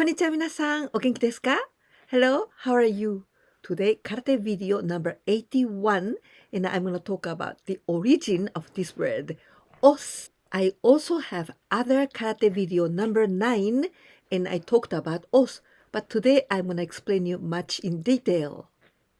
こんにちは皆さん、お元気ですか? Hello, how are you? Today, karate video number 81, and I'm going to talk about the origin of this word, os. I also have other karate video number 9, and I talked about os, but today I'm going to explain you much in detail.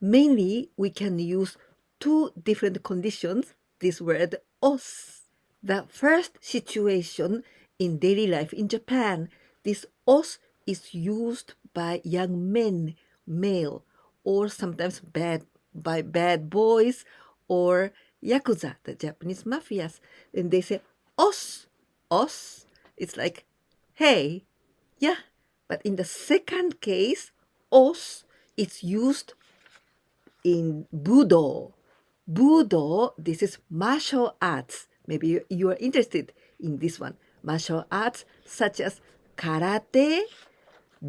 Mainly, we can use two different conditions, this word os. The first situation in daily life in Japan, this os is used by young men, male, or sometimes by bad boys or yakuza, the Japanese mafias. And they say, os, os. It's like, hey, yeah. But in the second case, os is used in Budo. Budo, this is martial arts. Maybe you are interested in this one. Martial arts such as karate,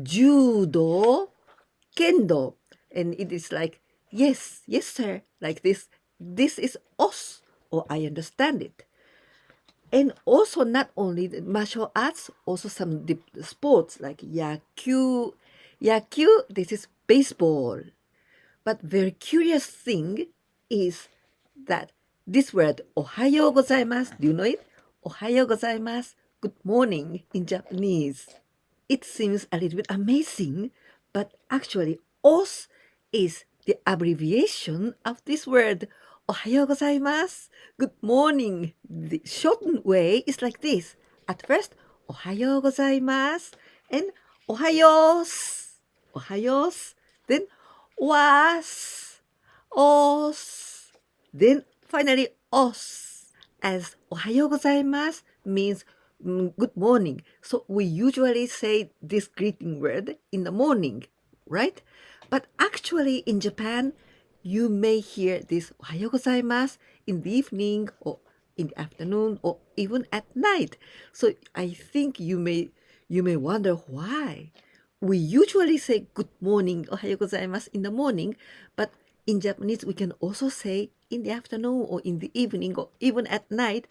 judo, kendo. And it is like, yes, yes, sir, like this. This is os, or I understand it. And also not only the martial arts, also some sports like yakyu. Yakyu, this is baseball. But very curious thing is that this word, おはようございます, do you know it? おはようございます, good morning in Japanese. It seems a little bit amazing, but actually, os is the abbreviation of this word, おはようございます, good morning. The shortened way is like this. At first, おはようございます, and おはようす, おはようす, then was, os, then finally os, as おはようございます means good morning. So we usually say this greeting word in the morning, right? But actually in Japan, you may hear this おはようございます in the evening or in the afternoon or even at night. So I think you may wonder why. We usually say good morning, おはようございます in the morning, but in Japanese we can also say in the afternoon or in the evening or even at night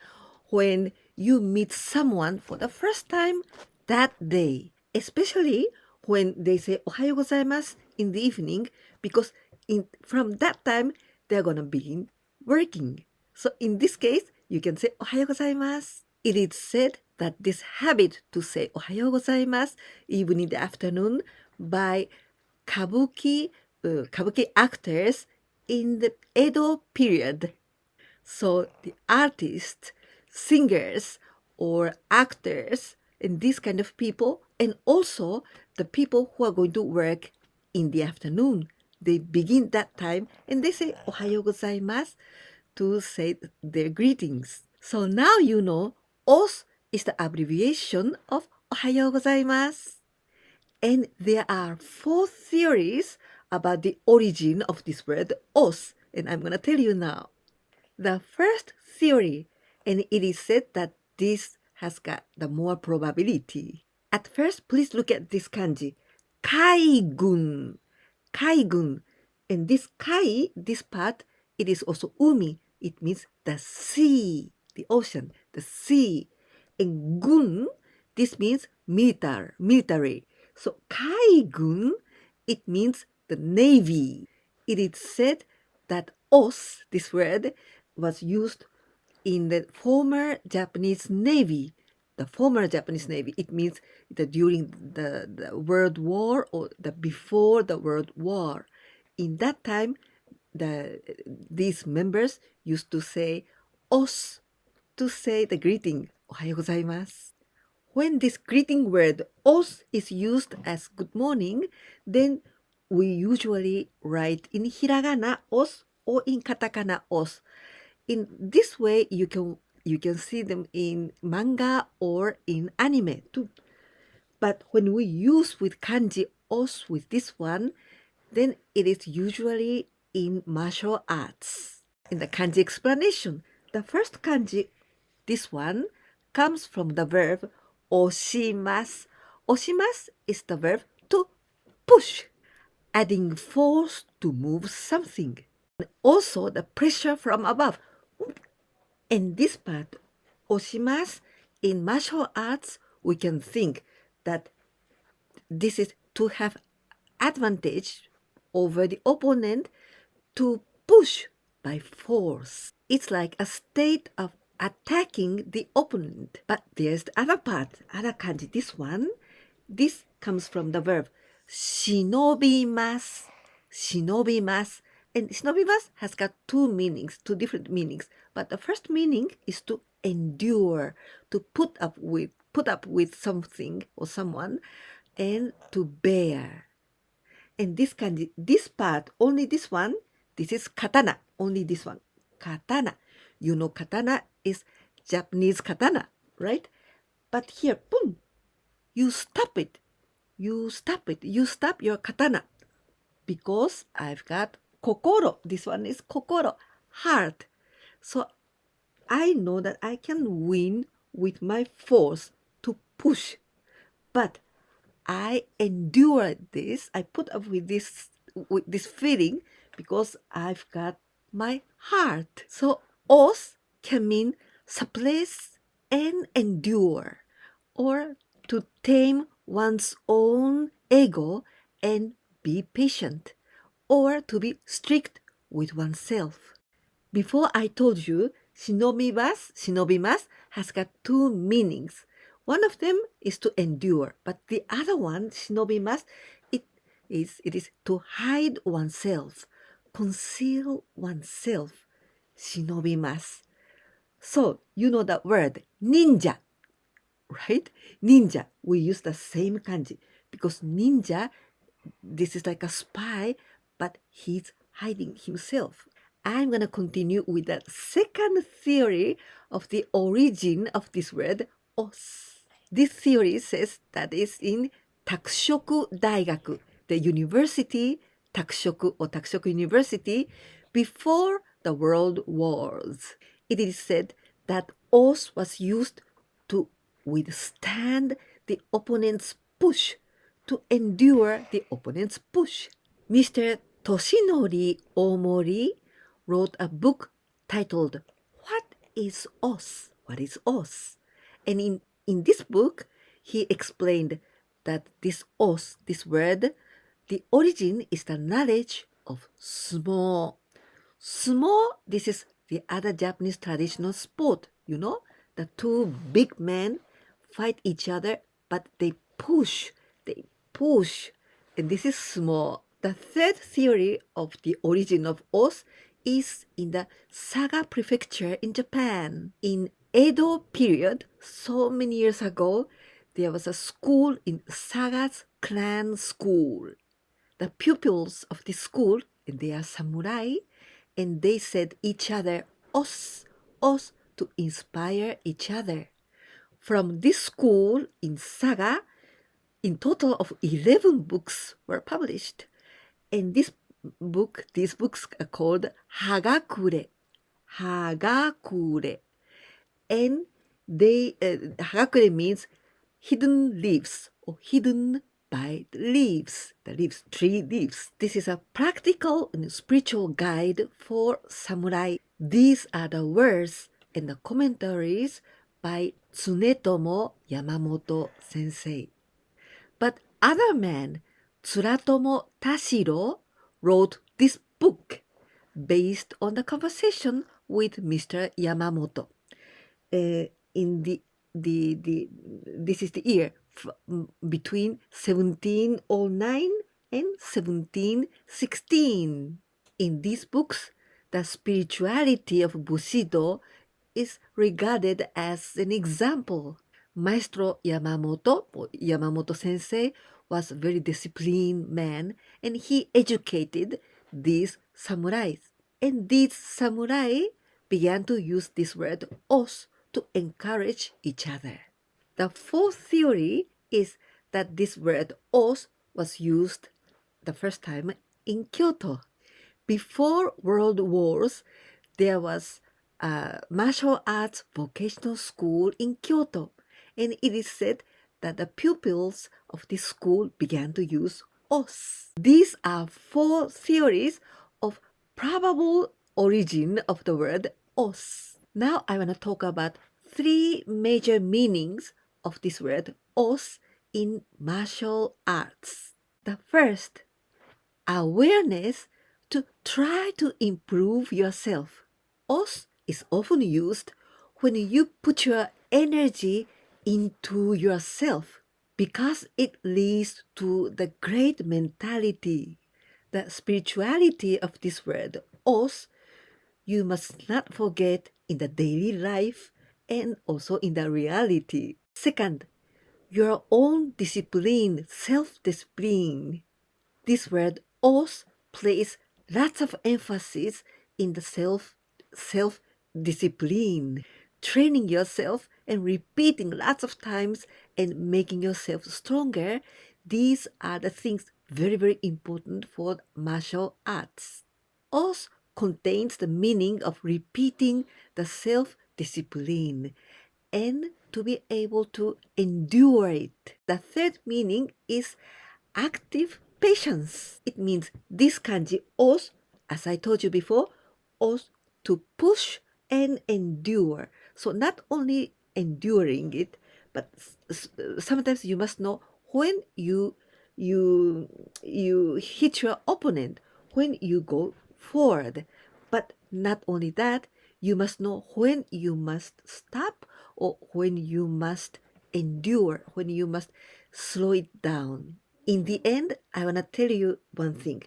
when you meet someone for the first time that day. Especially when they say おはようございます in the evening, because from that time they're gonna begin working. So in this case, you can say おはようございます. It is said that this habit to say おはようございます even in the afternoon by kabuki actors in the Edo period. So the artists, singers, or actors, and these kind of people, and also the people who are going to work in the afternoon, they begin that time and they say おはようございます to say their greetings. So now you know os is the abbreviation of おはようございます. And there are 4 theories about the origin of this word os, and I'm going to tell you now. The first theory, and it is said that this has got the more probability. At first, please look at this kanji. Kaigun. Kaigun. And this kai, this part, it is also umi. It means the sea, the ocean, the sea. And gun, this means military. So kaigun, it means the navy. It is said that os, this word, was used in the former Japanese Navy. The former Japanese Navy, it means that during the World War or before the World War. In that time, these members used to say os to say the greeting, おはようございます. When this greeting word os is used as good morning, then we usually write in hiragana os or in katakana os. In this way, you can see them in manga or in anime too. But when we use with kanji os with this one, then it is usually in martial arts. In the kanji explanation, the first kanji, this one, comes from the verb 押します. 押します is the verb to push, adding force to move something. And also the pressure from above. And this part, 押します, in martial arts, we can think that this is to have advantage over the opponent, to push by force. It's like a state of attacking the opponent. But there's the other part, other kanji. This comes from the verb shinobimasu. Shinobimasu. And shinobimasu has got two different meanings. But the first meaning is to endure, to put up with something or someone, and to bear. And this kanji, this part, only this one, this is katana, only this one. Katana. You know katana is Japanese katana, right? But here, boom, you stop it. You stop your katana. Because I've got kokoro. This one is kokoro, heart. So I know that I can win with my force to push. But I endure this. I put up with this feeling because I've got my heart. So os can mean suppress and endure, or to tame one's own ego and be patient, or to be strict with oneself. Before I told you, shinobimasu has got two meanings. One of them is to endure, but the other one, shinobimasu, it is to hide oneself, conceal oneself. Shinobimasu. So you know that word ninja, right? Ninja. We use the same kanji because ninja, this is like a spy, but he's hiding himself. I'm going to continue with the second theory of the origin of this word, os. This theory says that it's in Takushoku Daigaku, the university, Takushoku or Takushoku University, before the world wars. It is said that os was used to withstand the opponent's push, to endure the opponent's push. Mr. Toshinori Omori wrote a book titled What is Os? What is Os? And in this book, he explained that this os, this word, the origin is the knowledge of sumo. Sumo, this is the other Japanese traditional sport, you know? The two big men fight each other, but they push. And this is sumo. The third theory of the origin of os is in the Saga prefecture in Japan. In Edo period, so many years ago, there was a school in Saga's clan school. The pupils of this school, and they are samurai, and they said each other os to inspire each other. From this school in Saga, in total of 11 books were published. And these books are called Hagakure. And they, Hagakure means hidden leaves or hidden by the leaves, tree leaves. This is a practical and spiritual guide for samurai. These are the words and the commentaries by Tsunetomo Yamamoto sensei. But other man, Tsuratomo Tashiro, wrote this book based on the conversation with Mr. Yamamoto. This is the year between 1709 and 1716. In these books, the spirituality of Bushido is regarded as an example. Maestro Yamamoto sensei, was a very disciplined man, and he educated these samurais. And these samurai began to use this word os to encourage each other. The fourth theory is that this word os was used the first time in Kyoto. Before World Wars, there was a martial arts vocational school in Kyoto, and it is said that the pupils of this school began to use os. These are four theories of probable origin of the word os. Now I want to talk about three major meanings of this word os in martial arts. The first, awareness to try to improve yourself. Os is often used when you put your energy into yourself because it leads to the great mentality. The spirituality of this word, os, you must not forget in the daily life and also in the reality. Second, your own discipline, self-discipline. This word os places lots of emphasis in the self-discipline, training yourself and repeating lots of times and making yourself stronger. These are the things very, very important for martial arts. Os contains the meaning of repeating the self-discipline and to be able to endure it. The third meaning is active patience. It means this kanji os, as I told you before, os to push and endure. So not only enduring it, but sometimes you must know when you hit your opponent, when you go forward. But not only that, you must know when you must stop or when you must endure, when you must slow it down. In the end, I want to tell you one thing.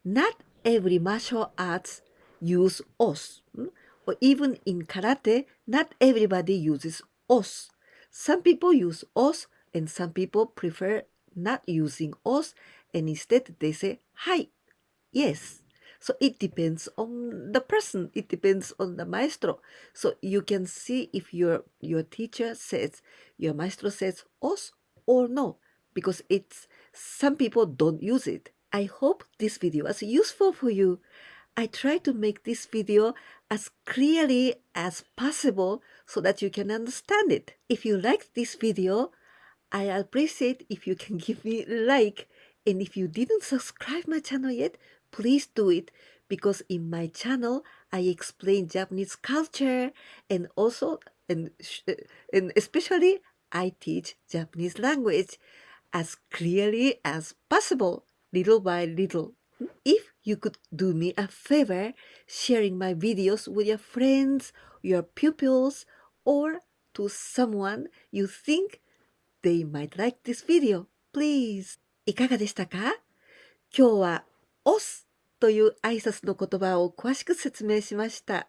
Not every martial arts use os. Or even in karate, not everybody uses os. Some people use os and some people prefer not using os and instead they say hai, yes. So it depends on the person. It depends on the maestro. So you can see if your teacher says, your maestro says os or no, because it's some people don't use it. I hope this video was useful for you. I try to make this video as clearly as possible so that you can understand it. If you liked this video, I appreciate if you can give me a like. And if you didn't subscribe my channel yet, please do it, because in my channel I explain Japanese culture and also and especially I teach Japanese language as clearly as possible, little by little. If you could do me a favor, sharing my videos with your friends, your pupils, or to someone you think they might like this video, please. いかがでしたか？今日は os という挨拶の言葉を詳しく説明しました。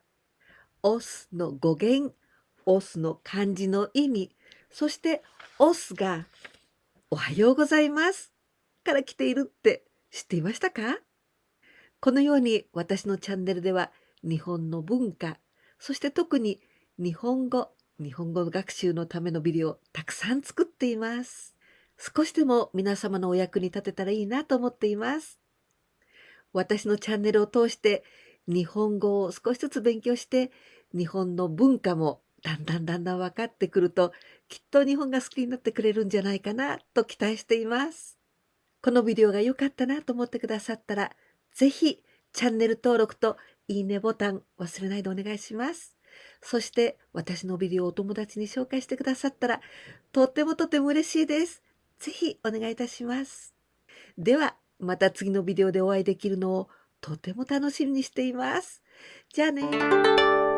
os の語源、os の漢字の意味、そして os がおはようございますから来ているって知っていましたか？このように私のチャンネルでは日本の文化、そして特に日本語学習のためのビデオをたくさん作っています。少しでも皆様のお役に立てたらいいなと思っています。私のチャンネルを通して日本語を少しずつ勉強して日本の文化もだんだん分かってくるときっと日本が好きになってくれるんじゃないかなと期待しています。このビデオが良かったなと思ってくださったらぜひチャンネル登録といいねボタン忘れないでお願いします。そして私のビデオをお友達に紹介してくださったらとても嬉しいです。ぜひお願いいたします。ではまた次のビデオでお会いできるのをとても楽しみにしています。じゃあね。